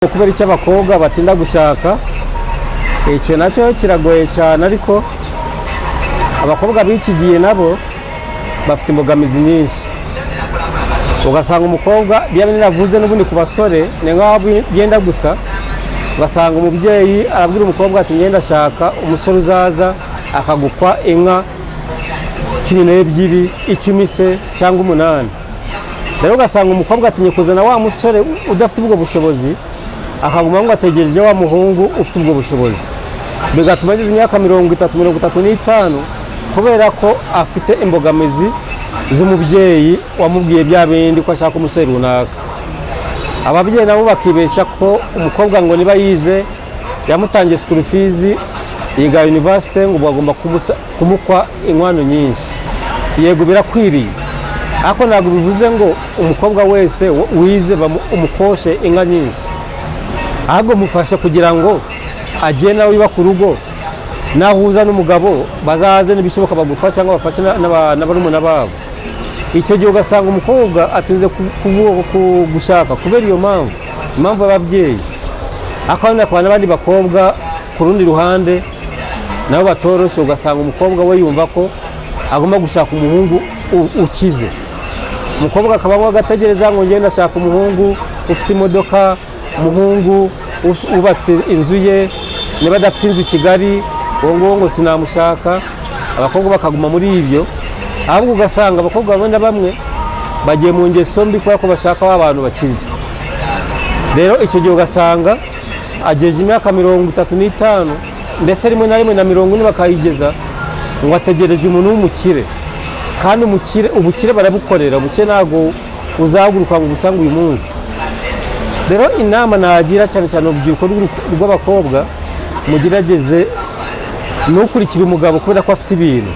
Kubera icyo abakobwa batinda gushaka icyo nacyo kiragoye cyane, ariko abakobwa bikigiye nabo bafite imbogamizi nyinshi. Ugasanga umukobwa byaba niravuze n'ubundi ku basore ni ngaho byenda gusa, ugasanga umubyeyi arabwira umukobwa ati ngenda shaka umusore uzaza akagukwa inka 12, 10 se cyangwa 8. Rero ugasanga umukobwa atinye kuzana wa musore udafite ubwo bushobozi, akaguma ngo ategereje wa muhungu ufite ubwo bushobozi, bigatuma agize imyaka 30-35 kubera ko afite imbogamizi z'umubyeyi wamubwiye bya bindi ko ashaka umusore runaka. Ababyeyi nabo bakibeshya ko umukobwa ngo niba yize yamutangiye school fees, yiga university, ngo bagomba kumukwa inkwano nyinshi. Yego birakwiriye, ariko ntabwo bivuze ngo umukobwa wese wize umukoshe inka nyinshi, ahubwo mufashe kugira ngo agende nawe yubaka urugo, nahuza n'umugabo bazaze n'ibishoboka bagufasha cyangwa bafashe n'abarumuna babo. Icyo gihe ugasanga umukobwa atinze gushaka kubera iyo impamvu y'ababyeyi. Akabona ku n'abandi bakobwa ku rundi ruhande nabo batoroshe, ugasanga umukobwa we yumva ko agomba gushaka umuhungu ukize. Umukobwa akaba agategereza ngo ngende ashaka umuhungu ufite imodoka, umuhungu ubatse inzu ye, niba adafite inzu i Kigali ngo sinamushaka. Abakobwa bakaguma muri ibyo, ahubwo ugasanga abakobwa bamwe na bamwe bagiye mu ngeso mbi kubera ko bashaka abantu bakize. Rero icyo gihe ugasanga ageje imyaka 35 ndetse rimwe na rimwe na 40 bakayigeza, ngo ategereje umuntu w'umukire. Kandi ubukire barabukorera, ubukire ntabwo uzahaguruka ngo ubusange uyu munsi. Rero inama nagira cyane cyane urubyiruko rw'abakobwa, mugerageze ntukurikire umugabo kubera ko afite ibintu,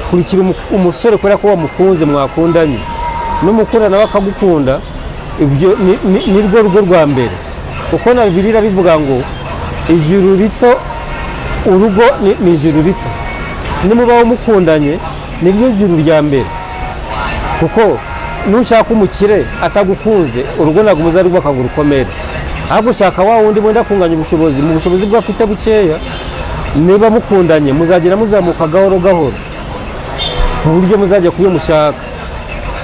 kurikira umusore kubera ko wamukunze, mwakundanye n'umukunda nawe akagukunda. Ibyo ni rwo rugo rwa mbere, kuko na Bibiliya bivuga ngo ijuru rito, urugo ni ijuru rito, nimubaho mukundanye niryo juru rya mbere. Kuko nushaka umukire atagukunze, urugo ntabwo muzarubaka ngo rukomere, ahubwo ushaka wa wundi mwenda kunganya ubushobozi, mu bushobozi bwe afite bukeya. Niba mukundanye muzagera muzamuka gahoro gahoro ku buryo muzajya kuyo mushaka.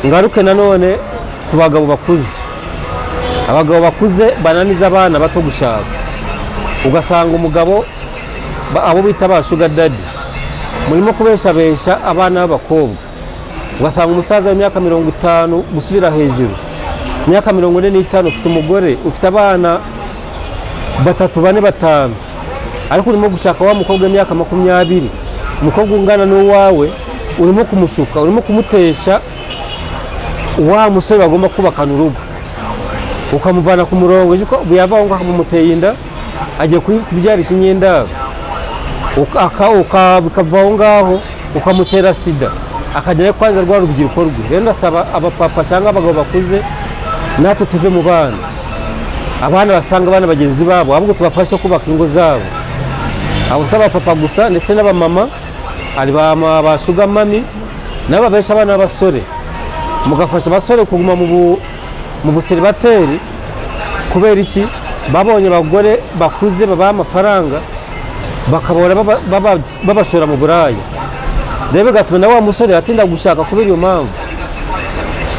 Ngaruke nanone ku bagabo bakuze. Abagabo bakuze bananiza abana bato gushaka, ugasanga umugabo abo bita ba sugar daddy murimo kubeshabesha abana b'abakobwa. Ugasanga umusaza w'imyaka 50 gusubira hejuru, imyaka 45, ufite umugore, ufite abana 3, 4, 5, ariko urimo gushaka wa mukobwa w'imyaka 20, umukobwa ungana n'uwawe, urimo kumushuka, urimo kumutesha wa musore bagomba kubakana urugo, ukamuvana ku murongo uko buyavaho ngo akamuteye inda, agiye kubyarisha imyenda, bikavaho ngaho ukamutera sida, akagera kwanza rwa rubyiruko rwe. Rero ndasaba abapapa cyangwa abagabo bakuze, natwe tuve mu bana, abana basanga abana bagenzi babo, ahubwo tubafashe kubaka ingo zabo. Abo saba papa gusa, ndetse n'abamama, ari ba sugar mami, n'ababesha abana b'abasore. Mugafasha abasore kuguma mu buseribateri kubera iki? Babonye abagore bakuze babaha amafaranga, bakabora babashora mu buraya. Rero bigatuma na wa musore atinda gushaka kubera iyo mpamvu.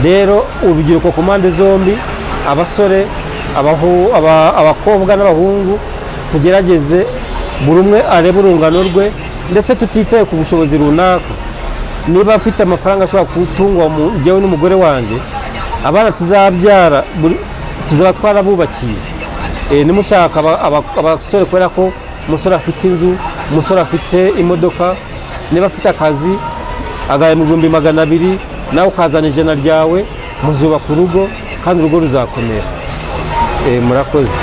Rero urubyiruko ku mpande zombi, abasore, abakobwa n'abahungu, tugerageze buri umwe arebe urungano rwe, ndetse tutitaye ku bushobozi runaka. Niba afite amafaranga ashobora gutungwa njyewe n'umugore wanjye, abana tuzabyara tuzaba twarabubakiye. Nimushaka abasore kubera ko umusore afite inzu, umusore afite imodoka, niba afite akazi agaye mu 200, nawe ukazana 100 ryawe, muzubaka urugo kandi urugo ruzakomera. Murakoze.